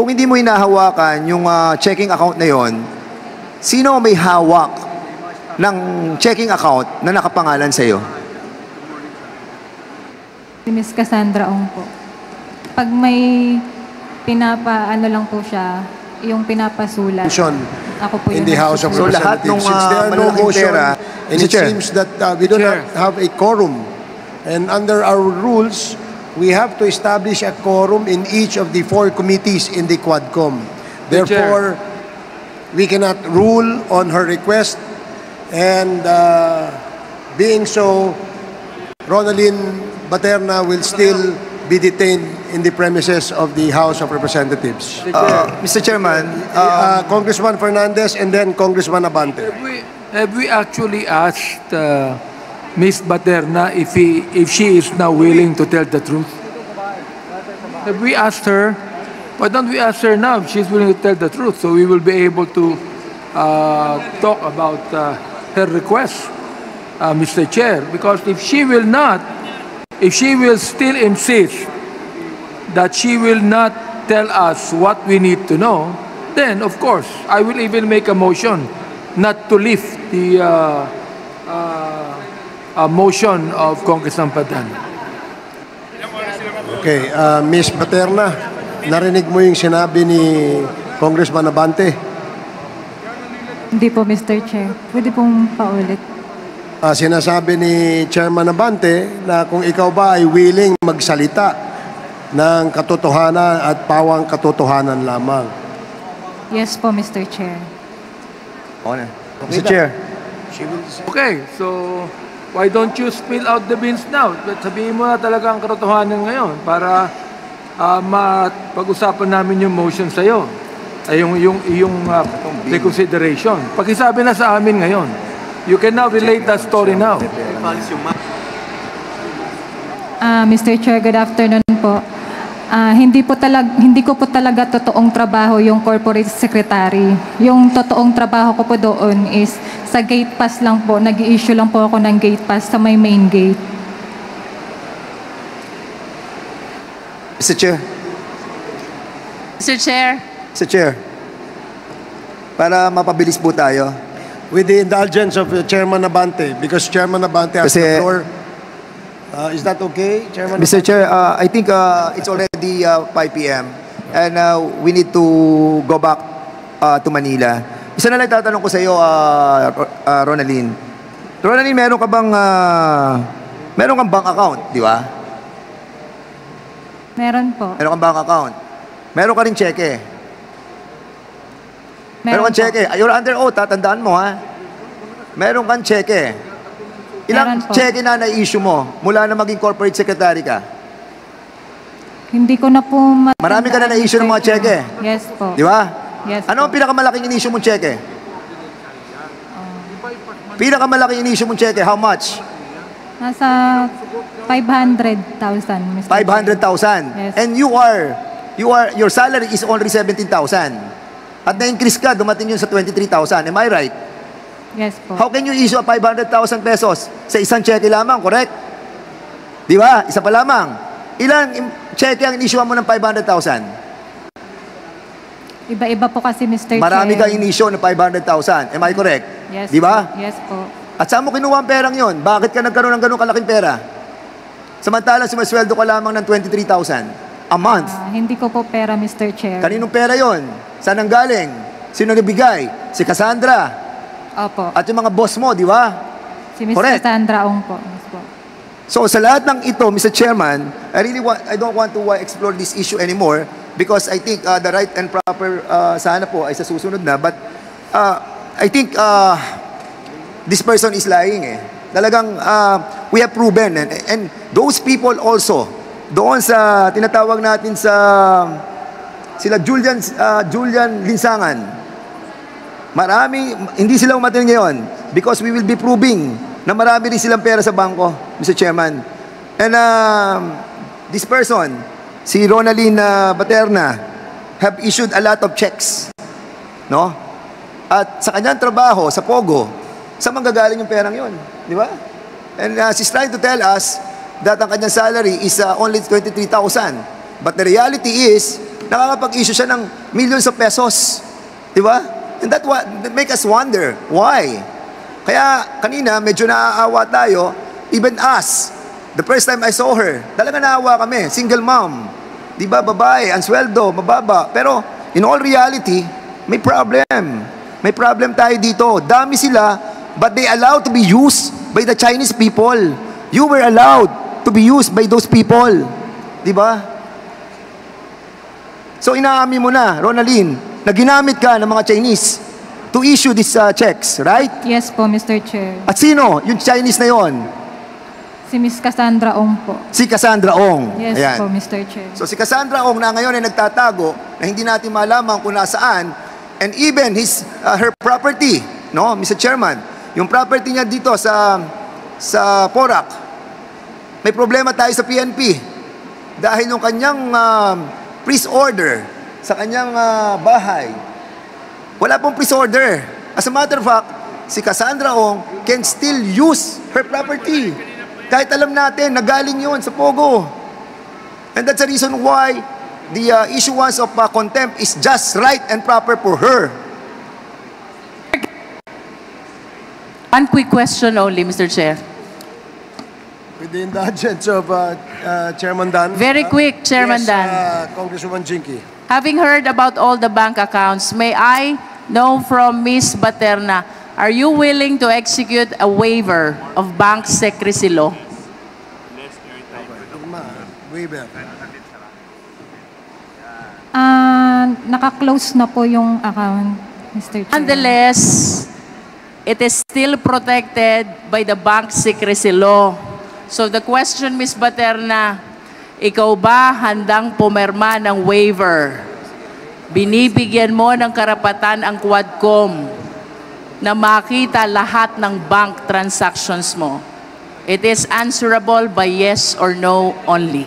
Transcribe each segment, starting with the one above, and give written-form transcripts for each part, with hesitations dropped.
kung hindi mo hinahawakan yung checking account na yon, sino may hawak ng checking account na nakapangalan sa iyo? Si Miss Cassandra Ong po. Pag may ano lang po siya, yung pinapasulat. Ako po in the House of So lahat Representatives. ng Since there are no malalaking motion, pera, and it seems that we do not have a quorum. And under our rules, we have to establish a quorum in each of the 4 committees in the Quadcom. Therefore, we cannot rule on her request. And being so, Ronaldin Baterna will still be detained in the premises of the House of Representatives. Mr. Chairman, Congressman Fernandez and then Congressman Abante. Have we actually asked Ms. Baterna if she is now willing to tell the truth? Have we asked her? Why don't we ask her now if she's willing to tell the truth, so we will be able to talk about her request, Mr. Chair? Because if she will still insist that she will not tell us what we need to know, then of course I will even make a motion not to lift the motion of Congressman Baterna. Okay, Ms. Baterna, narinig mo yung sinabi ni Congressman Abante? Hindi po, Mr. Chair. Pwede pong paulit. Sinasabi ni Chairman Abante na kung ikaw ba ay willing magsalita ng katotohanan at pawang katotohanan lamang. Yes po, Mr. Chair. Mr. Chair. Okay, so why don't you spill out the beans now? Sabihin mo na talaga ang katotohanan ngayon para pag-usapan namin yung motion sa'yo. Ay yung reconsideration. Pakisabi na sa amin ngayon. You can now relate that story now. Mr. Chair, good afternoon po. Hindi ko po talaga totoong trabaho yung corporate secretary. Yung totoong trabaho ko po doon is sa gate pass lang po. Nag-i-issue lang po ako ng gate pass sa may main gate. Mr. Chair. Mr. Chair. Mr. Chair. Para mapabilis po tayo. With the indulgence of Chairman Abante, because Chairman Abante has the floor. Is that okay, Chairman? Mr. Chair, I think it's already 5 p.m. and we need to go back to Manila. Isa na lang tatanong ko sa iyo, Ronaldin. Ronaldin, meron kang bank account, di ba? Meron po. Meron kang bank account. Meron ka rin cheque. Meron kang cheque. You're under oath, tatandaan mo, ha? Meron kang cheque. Ilang cheque na na-issue mo mula na maging corporate secretary ka? Hindi ko na po Marami ka na na-issue ng mga cheque. Yes po. Di ba? Yes Ano ang pinakamalaking in-issue mong cheque? Pinakamalaking in-issue mong cheque, how much? Nasa 500,000, Mr. 500,000. Yes. And your salary is only 17,000. At na-increase ka, dumating yun sa 23,000. Am I right? Yes po. How can you issue 500,000 pesos sa isang cheque lamang, correct? Di ba? Isa pa lamang. Ilang cheque ang in-issue mo ng 500,000? Iba-iba po kasi, Mr. Marami Chair. kang in-issue ng 500,000. Am I correct? Yes. Di ba? Yes po. At saan mo kinuha ang perang yon? Bakit ka nagkaroon ng ganun kalaking pera? Samantalang sumasweldo ka lamang ng 23,000 a month. Hindi ko po pera, Mr. Chair. Kaninong pera yon? Saan ang galing? Sino nabigay? Si Cassandra. Opo. At yung mga boss mo, di ba? Si Ms. Correct. Cassandra Ong po. Yes po. So sa lahat ng ito, Mr. Chairman, I don't want to explore this issue anymore because I think the right and proper sana po ay sa susunod na. But I think this person is lying eh. Talagang we have proven and those people also doon sa tinatawag natin sa sila Julian Linsangan. Hindi sila umatin ngayon because we will be proving na marami rin silang pera sa bangko, Mr. Chairman. And this person, si Ronaldin Baterna, have issued a lot of checks. No? At sa kanyang trabaho, sa Pogo, sa manggagaling yung perang yon, di ba? And she's trying to tell us that ang kanyang salary is only 23,000. But the reality is, nakakapag-issue siya ng millions of pesos. Di ba? And that make us wonder, why? Kaya kanina, medyo naaawa tayo, even us, the first time I saw her, talaga naawa kami, single mom. Di ba, babae, answeldo, mababa. Pero, in all reality, may problem. May problem tayo dito. Dami sila, but they allowed to be used by the Chinese people. You were allowed to be used by those people. Di ba? So, inaamin mo na, Ronaldin, na ginamit ka ng mga Chinese to issue these checks, right? Yes po, Mr. Chair. At sino? Yung Chinese na yon? Si Miss Cassandra Ong po. Si Cassandra Ong. Yes Ayan. po, Mr. Chair. So si Cassandra Ong na ngayon ay nagtatago na hindi natin malaman kung nasaan, and even her property, no, Mr. Chairman, yung property niya dito sa Porac, may problema tayo sa PNP dahil yung kanyang freeze order sa kanyang bahay, wala pong freeze order. As a matter of fact, si Cassandra Ong can still use her property. Kahit alam natin, nagaling yun sa Pogo. And that's the reason why the issuance of contempt is just right and proper for her. One quick question only, Mr. Chair. With the indulgence of Chairman Dan. Very quick, Chairman yes, Dan. Congresswoman Jinky. Having heard about all the bank accounts, may I know from Ms. Baterna, are you willing to execute a waiver of bank secrecy law? Waiver. Naka-close na po yung account, Mr. Chair. Nonetheless, it is still protected by the bank secrecy law. So the question, Ms. Baterna, ikaw ba handang pumirma ng waiver? Binibigyan mo ng karapatan ang Quadcom na makita lahat ng bank transactions mo. It is answerable by yes or no only.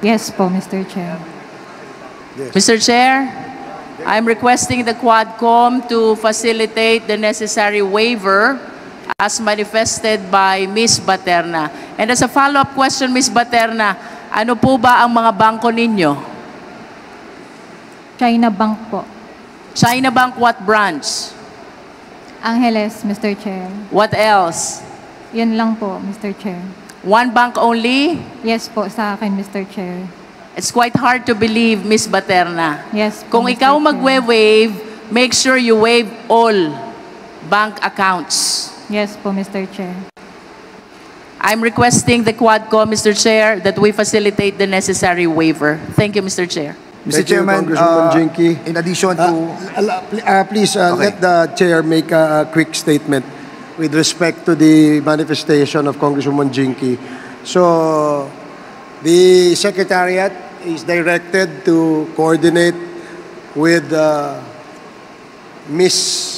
Yes po, Mr. Chair. Yes. Mr. Chair, I'm requesting the Quadcom to facilitate the necessary waiver as manifested by Ms. Baterna. And as a follow-up question, Ms. Baterna, ano po ba ang mga bangko ninyo? China Bank po. China Bank, what branch? Angeles, Mr. Chair. What else? Yun lang po, Mr. Chair. One bank only? Yes po sa akin, Mr. Chair. It's quite hard to believe, Ms. Baterna. Yes po, Kung Mr. ikaw Chair. magwe-waive, make sure you waive all bank accounts. Yes po, Mr. Chair. I'm requesting the Quadcom, Mr. Chair, that we facilitate the necessary waiver. Thank you, Mr. Chair. Mr. Thank you, Chairman, Congresswoman Jinky. in addition to... Please Okay. let the chair make a quick statement with respect to the manifestation of Congresswoman Jinky. So, the Secretariat is directed to coordinate with Ms.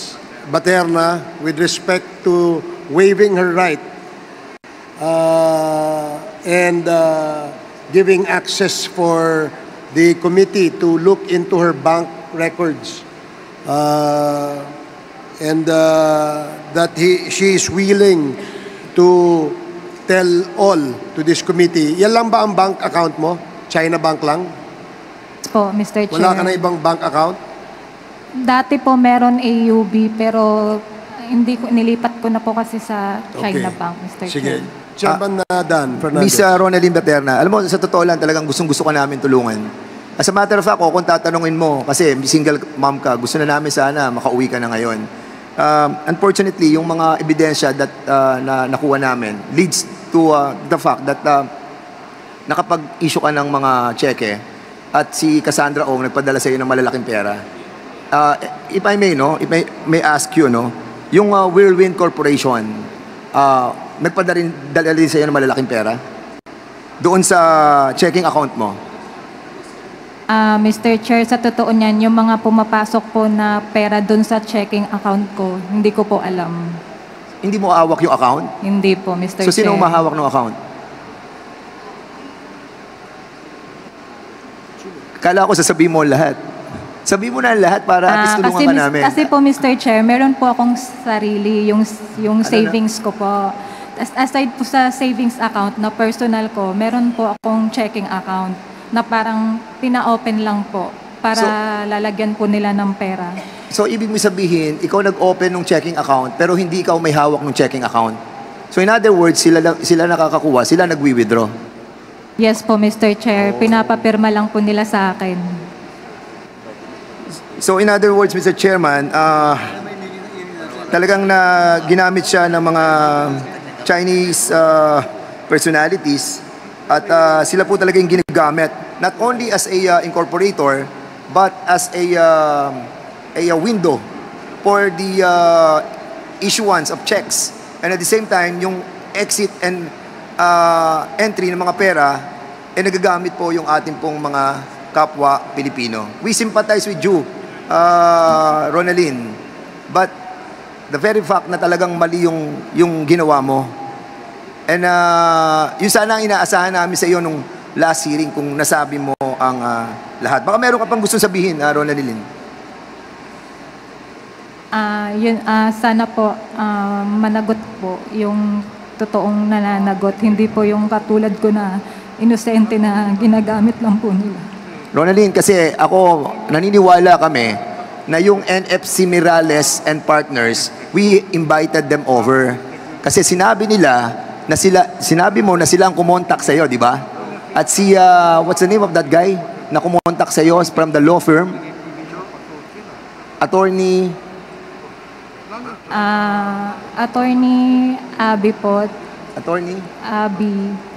Baterna with respect to waiving her right and giving access for the committee to look into her bank records. And that she is willing to tell all to this committee. Yan lang ba ang bank account mo? China Bank lang? Yes po, Mr. Chair. Wala ka na ibang bank account? Dati po meron AUB pero nilipat ko na po kasi sa China Bank, Mr. Sige. Chair. Chairman Dan Fernandez. Miss Ronaldin Baterna, alam mo, sa totoo lang, talagang gustong-gusto ka namin tulungan. As a matter of fact, kung tatanungin mo, kasi single mom ka, gusto na namin sana makauwi ka na ngayon. Unfortunately, yung mga ebidensya that na nakuha namin leads to the fact that nakapag-issue ka ng mga cheque at si Cassandra Ong nagpadala sa iyo ng malalaking pera. If I may, no, if I may ask you, no, yung Whirlwind Corporation, nagpadala din sa iyo ng malalaking pera doon sa checking account mo. Mr. Chair, sa totoo niyan, yung mga pumapasok po na pera dun sa checking account ko, hindi ko po alam. Hindi mo hawak yung account? Hindi po, Mr. So, Chair. sino umahawak ng account? Kala ko sasabihin mo lahat. Sabihin mo na lahat para at least tulungan ka namin. Kasi po, Mr. Chair, meron po akong sarili, yung savings ko po. Aside po sa savings account na personal ko, meron po akong checking account. na parang pina-open lang po para lalagyan po nila ng pera. So, ibig mo sabihin, ikaw nag-open ng checking account, pero hindi ikaw may hawak ng checking account. So, in other words, sila nakakakuha, sila nagwi-withdraw. Yes po, Mr. Chair. Pinapapirma lang po nila sa akin. So, in other words, Mr. Chairman, talagang ginamit siya ng mga Chinese personalities at sila po talagang ginagamit not only as a incorporator but as a window for the issuance of checks, and at the same time yung exit and entry ng mga pera nagagamit po yung ating pong mga kapwa Pilipino. We sympathize with you, Ronaldin, but the very fact na talagang mali yung ginawa mo. And yun sana ang inaasahan namin sa iyo nung last hearing kung nasabi mo ang lahat. Baka meron ka pang gusto sabihin, Ronaldin. Sana po managot po yung totoong nananagot. Hindi po yung katulad ko na inosente na ginagamit lang po nila. Ronaldin, kasi ako, naniniwala kami na yung NFC Mirales and Partners, we invited them over. Kasi sinabi mo na sila ang kumontak sa'yo, di ba? At si, what's the name of that guy na kumontak sa'yo from the law firm? Attorney Abby po. Attorney?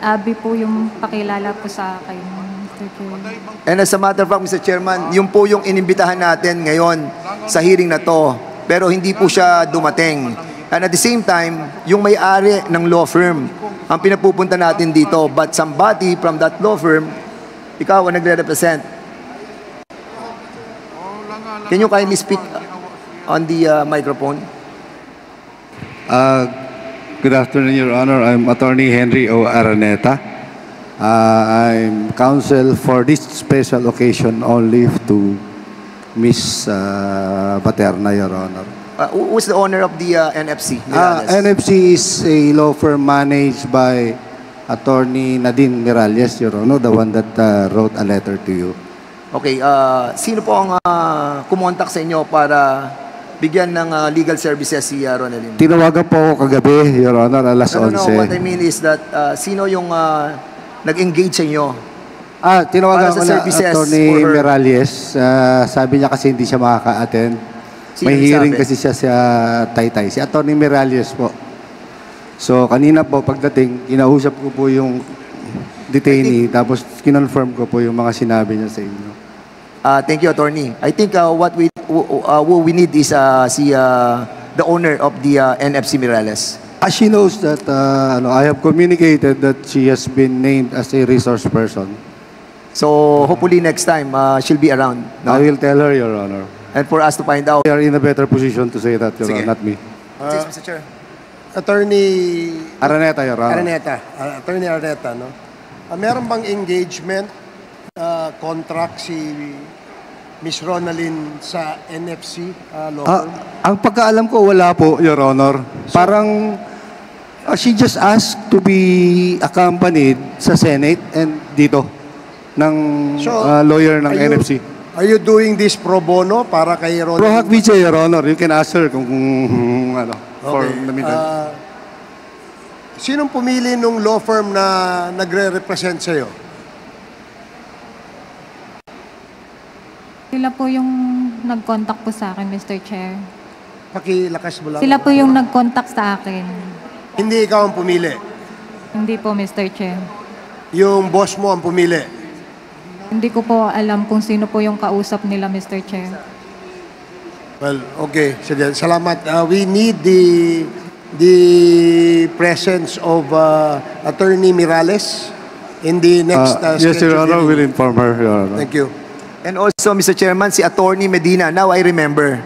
Abby po yung pakilala po sa akin, Mr. Chair. And as a matter of fact, Mr. Chairman, yun po yung inimbitahan natin ngayon sa hearing na to. Pero hindi po siya dumating. And at the same time, yung may-ari ng law firm ang pinapupunta natin dito. But somebody from that law firm, ikaw ang nagre-represent. Can you kindly speak on the microphone? Good afternoon, Your Honor. I'm Attorney Henry O. Araneta. I'm counsel for this special occasion only to Miss Paterna, Your Honor. Who's the owner of the NFC? NFC is a law firm managed by Attorney Nadine Miralles, Your Honor, the one that wrote a letter to you. Okay, sino po ang kumontak sa inyo para bigyan ng legal services si Ronaldin? Tinawagan po ako kagabi, Your Honor, alas 11. No, what I mean is that sino yung nag-engage sa inyo? Tinawagan ko na services Attorney for her. Miralles. Sabi niya kasi hindi siya makaka-attend. Sino May hearing nagsabi? kasi siya sa Taytay. Si Attorney Miralles po. So, kanina po pagdating, kinausap ko po yung detainee, tapos kinonfirm ko po yung mga sinabi niya sa inyo. Thank you, Attorney. I think what we need is the owner of the NFC Mirales. She knows that I have communicated that she has been named as a resource person. So, hopefully next time, she'll be around. No? I will tell her, Your Honor. And for us to find out. We are in a better position to say that, Your Sige. Honor, not me. Please, Mr. Chair. Attorney Araneta, Your Honor. Attorney Araneta, no? Meron bang engagement contract si Miss Ronaldin sa NFC law firm? Ang pagkaalam ko, wala po, Your Honor. Parang she just asked to be accompanied sa Senate and dito ng lawyer ng NFC. Are you doing this pro bono para kay Ronaldin? Pro hac vice, Your Honor. You can ask her kung ano, for the meantime. Sinong pumili nung law firm na nagre-represent sa'yo? Sila po yung nag-contact po sa akin, Mr. Chair. Pakilakas mo lang. Sila po yung nag-contact sa akin. Hindi ikaw ang pumili. Hindi po, Mr. Chair. Yung boss mo ang pumili. Hindi ko po alam kung sino po yung kausap nila, Mr. Chair. Well, okay. Sige, salamat. We need the presence of Attorney Miralles in the next Yes, Your scheduled Honor. hearing. Will inform her, Your Honor. Thank you. And also, Mr. Chairman, si Attorney Medina, now I remember.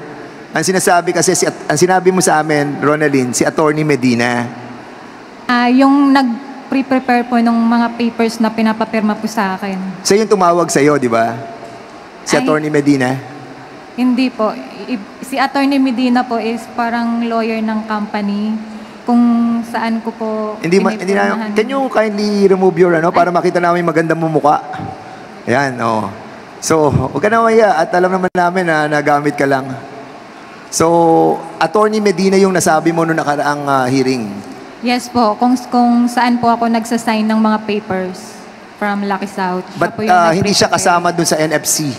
Ang sinasabi kasi, ang sinabi mo sa amin, Ronaldin, si Attorney Medina. Yung nag-prepare po ng mga papers na pinapapirma po sa akin. Siya yung tumawag sa'yo, di ba? Si Ay. Attorney Medina. Hindi po. Si Attorney Medina po is parang lawyer ng company kung saan ko po Hindi na, pinipirmahan. can you kindly remove your para makita namin magandang mumukha? Ayan, oo. So, huwag ka na maya at alam naman namin na nagamit ka lang. So, Attorney Medina yung nasabi mo noong nakaraang hearing. Yes po, kung saan po ako nagsasign ng mga papers from Lucky South. Siya But po yung hindi siya nag-prepare. kasama dun sa NFC.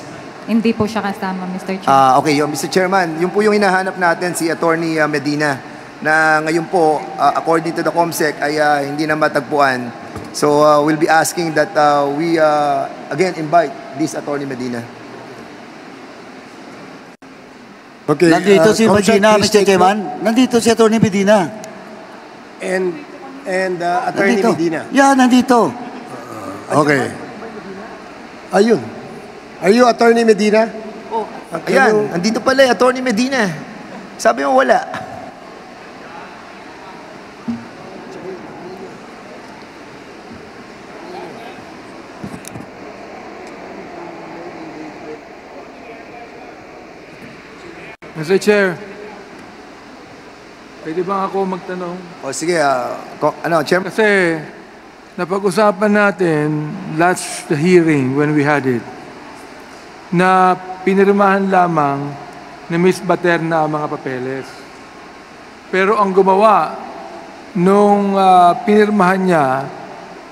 Hindi po siya kasama, Mr. Chair. Okay, Mr. Chairman, yun po yung hinahanap natin si Attorney Medina na ngayon po, according to the COMSEC, ay hindi na matagpuan. So, we'll be asking that we again invite this Attorney Medina. Okay. Nandito si Comsec, Medina, please Mr. take Chairman. Nandito si Atty. Medina. And Attorney Nandito. Medina. Yeah, nandito. Okay. Ayun. Are you Attorney Medina? Ayan, andito pala Attorney Medina. Sabi mo wala. Mr. Chair, pwede ba ako magtanong? O sige, Chairman. Kasi napag-usapan natin last hearing when we had it na pinirmahan lamang ni Ms. Baterna ang mga papeles. Pero ang gumawa nung pinirmahan niya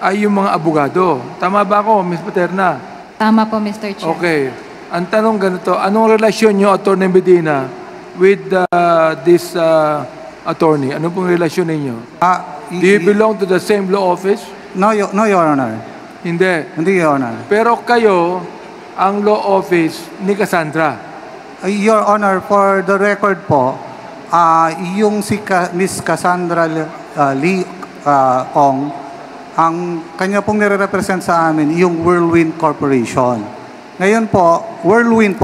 ay yung mga abogado. Tama ba ako, Ms. Baterna? Tama po, Mr. Chair. Okay. Ang tanong ganito, anong relasyon nyo, Atty. Medina, with this attorney? Ano pong relasyon ninyo? Do you belong to the same law office? No, Your Honor. Hindi. Hindi, Your Honor. Pero kayo, ang law office ni Cassandra. Your Honor, for the record po, yung si Miss Cassandra Lee Ong, ang kanya pong nire-represent sa amin, yung Whirlwind Corporation. Ngayon po, Whirlwind.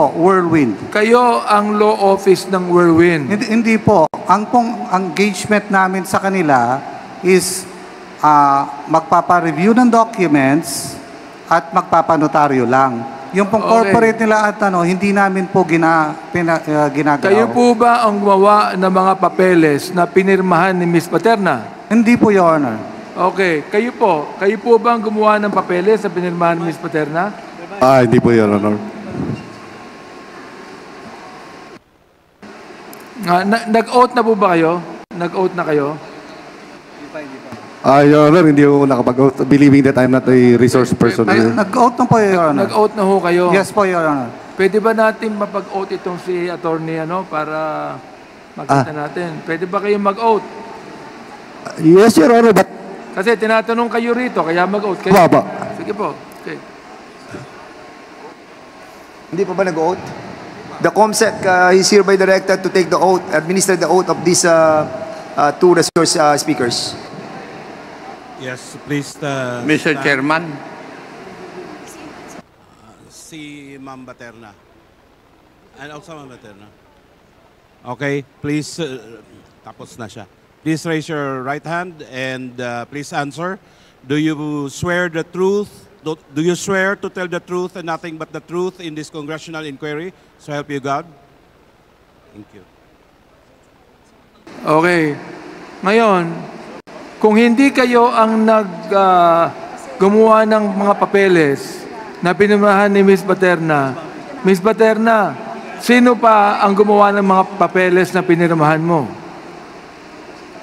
Kayo ang law office ng Whirlwind. Hindi po. Ang pong engagement namin sa kanila is magpapa-review ng documents at magpapanotaryo lang. Yung pong Okay. corporate nila at hindi namin po ginagawa. Kayo po ba ang gumawa ng mga papeles na pinirmahan ni Ms. Paterna? Hindi po, Your Honor. Okay. Kayo po ba ang gumawa ng papeles na pinirmahan ni Ms. Paterna? Hindi po, Your Honor. Nag-oath na po ba kayo? Nag-oath na kayo? Your Honor, hindi ako nakapag-oath, believing that I'm not a resource person here. Nag-oath na po, Your Honor. Nag-oath na ho kayo? Yes po, Your Honor. Pwede ba natin mapag-oath itong si attorney para makita natin? Pwede ba kayo mag-oath? Yes, Your Honor, but Kasi tinatanong kayo rito, kaya mag-oath kayo. Baba. Sige po. Okay. Hindi pa ba nag-oath? The COMSEC is hereby directed to take the oath, administer the oath of these two resource speakers. Yes, please. Mr. Chairman, Si Ma'am Baterna. And also Ma'am Baterna. Okay, please, tapos na siya. Please raise your right hand and please answer. Do you swear the truth? Do you swear to tell the truth and nothing but the truth in this congressional inquiry? So help you God. Thank you. Okay. Ngayon, kung hindi kayo ang gumawa ng mga papeles na pinirmahan ni Ms. Baterna, sino pa ang gumawa ng mga papeles na pinirmahan mo?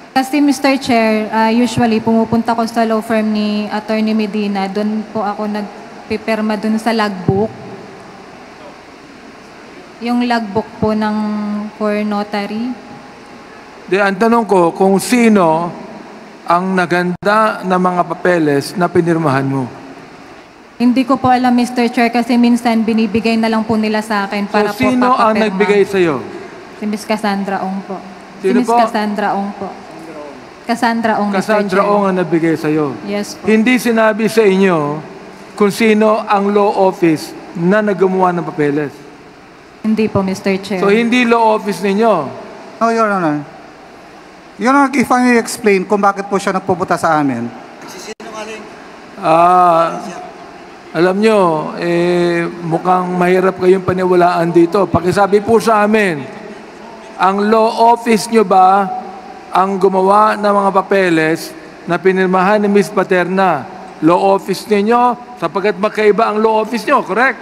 Kasi Mr. Chair, usually pumupunta ko sa law firm ni Attorney Medina. Doon po ako nagpipirma doon sa logbook. Yung logbook po ng for notary. Ang tanong ko, kung sino ang naganda ng mga papeles na pinirmahan mo? Hindi ko po alam, Mr. Chair, kasi minsan binibigay na lang po nila sa akin para So, sino po ang papapirma. nagbigay sa'yo? Si Ms. Cassandra Ong po. Sino si Ms. po? Cassandra Ong po. Cassandra Ong, Mr. Cassandra Chair. Ong ang nagbigay sa'yo. Yes po. Hindi sinabi sa inyo kung sino ang law office na naggumawa ng papeles. Hindi po, Mr. Chair. So, hindi law office ninyo. No, Your Honor. Your Honor, if I may explain kung bakit po siya nagpupunta sa amin. Alam nyo, mukhang mahirap kayong paniwalaan dito. Pakisabi po sa amin, ang law office nyo ba ang gumawa ng mga papeles na pinirmahan ni Ms. Paterna law office ninyo, sapagkat magkaiba ang law office nyo, correct?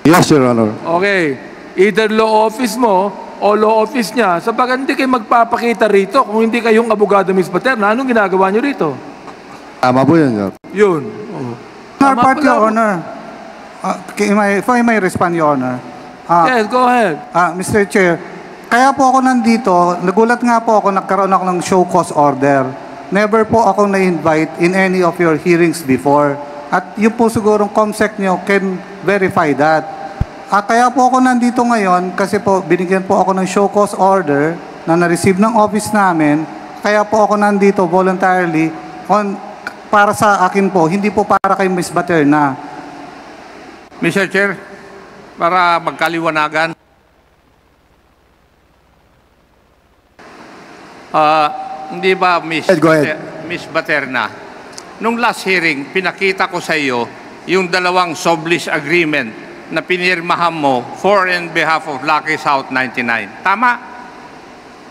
Yes, Your Honor. Okay. Either law office mo o law office niya, sapagkat hindi kayo magpapakita rito kung hindi kayong abogado, Ms. Paterna. Anong ginagawa nyo rito? Tama po yun, Your Honor. Yun. Oh. Honor, part, pala. Your Honor. If I may respond, Your Honor. Yes, go ahead. Mr. Chair, kaya po ako nandito, nagulat nga po ako, nagkaroon ako ng show cause order. Never po ako na-invite in any of your hearings before. At yun po sigurong COMSEC nyo can verify that. Kaya po ako nandito ngayon kasi po binigyan po ako ng show cause order na na-receive ng office namin. Kaya po ako nandito voluntarily para sa akin po, hindi po para kay Ms. Baterna. Mr. Chair, para magkaliwanagan, hindi ba, Go ahead. Ms. Baterna, nung last hearing, pinakita ko sa iyo yung dalawang sublease agreement na pinirmahan mo for and behalf of Lucky South 99. Tama?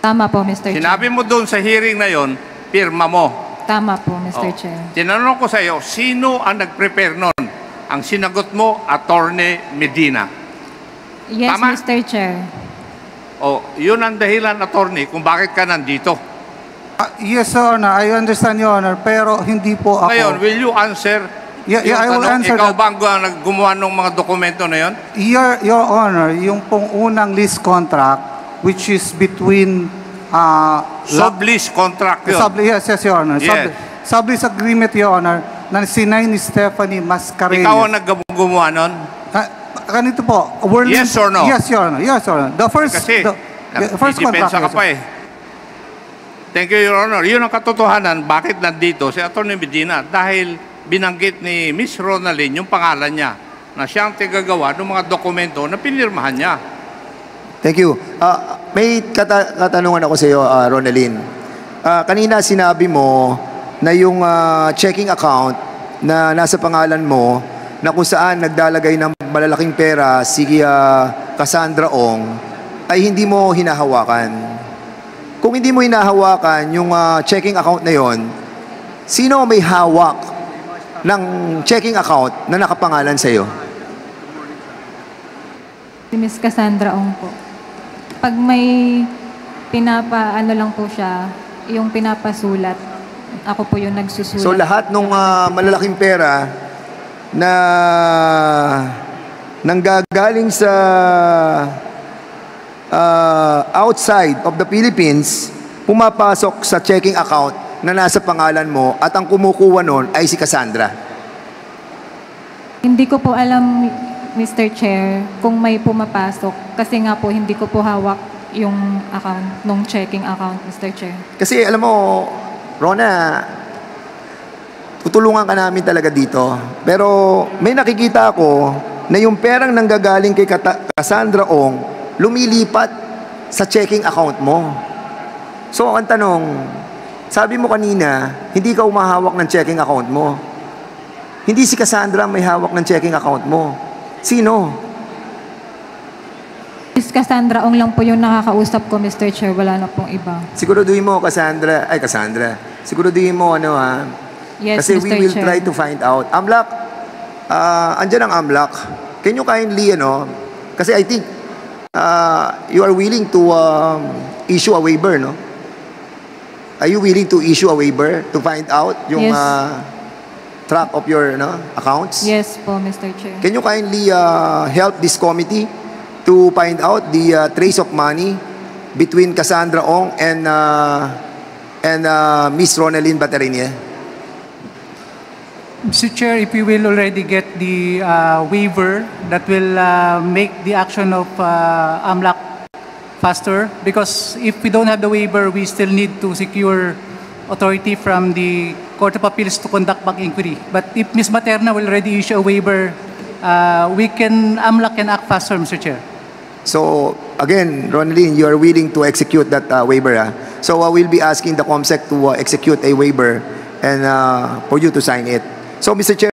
Tama po, Mr. Chair. Sinabi mo doon sa hearing na yon, pirma mo. Tama po, Mr. Chair. Tinanong ko sa iyo, sino ang nag-prepare nun? Ang sinagot mo, Attorney Medina. Yes, Tama? Mr. Chair. Yun ang dahilan, Attorney, kung bakit ka nandito. Yes, Your Honor. I understand, Your Honor. Pero hindi po ako... Ngayon, will you answer? Yeah, I will answer ikaw that. ba ang gumawa ng mga dokumento na yon? Your Honor, yung pong unang lease contract, which is between... Sublease contract yun. Yes, Your Honor. Yes. Sublease agreement, Your Honor, na sinay ni Stephanie Mascareñas. Ikaw ang gumawa nun? Ganito po. Yes or no? Yes, Your Honor. Yes, Your Honor. The first contract. Depensa ka pa eh. Thank you, Your Honor. Yun ang katotohanan. Bakit nandito si Atty. Medina? Dahil binanggit ni Miss Ronaldin yung pangalan niya na siyang tigagawa ng mga dokumento na pinirmahan niya. Thank you. May katanungan ako sa iyo, Ronaldin. Kanina sinabi mo na yung checking account na nasa pangalan mo na kung saan nagdalagay ng malalaking pera si Cassandra Ong ay hindi mo hinahawakan. Kung hindi mo hinahawakan yung checking account na yon, sino may hawak ng checking account na nakapangalan sa iyo? Si Ms. Cassandra Ong po. Pag may ano lang po siya, yung pinapasulat, ako po yung nagsusulat. So lahat ng malalaking pera na nanggagaling sa outside of the Philippines, pumapasok sa checking account na nasa pangalan mo at ang kumukuha nun ay si Cassandra. Hindi ko po alam, Mr. Chair, kung may pumapasok. Kasi nga po, hindi ko po hawak yung account, nung checking account, Mr. Chair. Kasi alam mo, Rona, tutulungan ka namin talaga dito. Pero may nakikita ako na yung perang nanggagaling kay Cassandra Ong lumilipat sa checking account mo. So, ang tanong, sabi mo kanina, hindi ka umahawak ng checking account mo. Hindi si Cassandra may hawak ng checking account mo. Sino? Miss Cassandra Ong lang po yung nakakausap ko, Mr. Chair. Wala na pong iba. Siguraduhin mo, Cassandra. Siguraduhin mo, Yes, kasi Mr. we will Chair. try to find out. Amlak, andyan ang Amlak. Can you kindly, kasi I think you are willing to issue a waiver, no? Are you willing to issue a waiver to find out yung Yes. track of your accounts? Yes po, Mr. Chair. Can you kindly help this committee to find out the trace of money between Cassandra Ong and Miss Ronaldin Baterina? Mr. Chair, if we will already get the waiver that will make the action of AMLAC faster, because if we don't have the waiver, we still need to secure authority from the Court of Appeals to conduct back inquiry. But if Ms. Materna will already issue a waiver, AMLAC can act faster, Mr. Chair. So, again, Ronaldin, you are willing to execute that waiver. So, we'll be asking the COMSEC to execute a waiver and for you to sign it. So, Mr. Chair,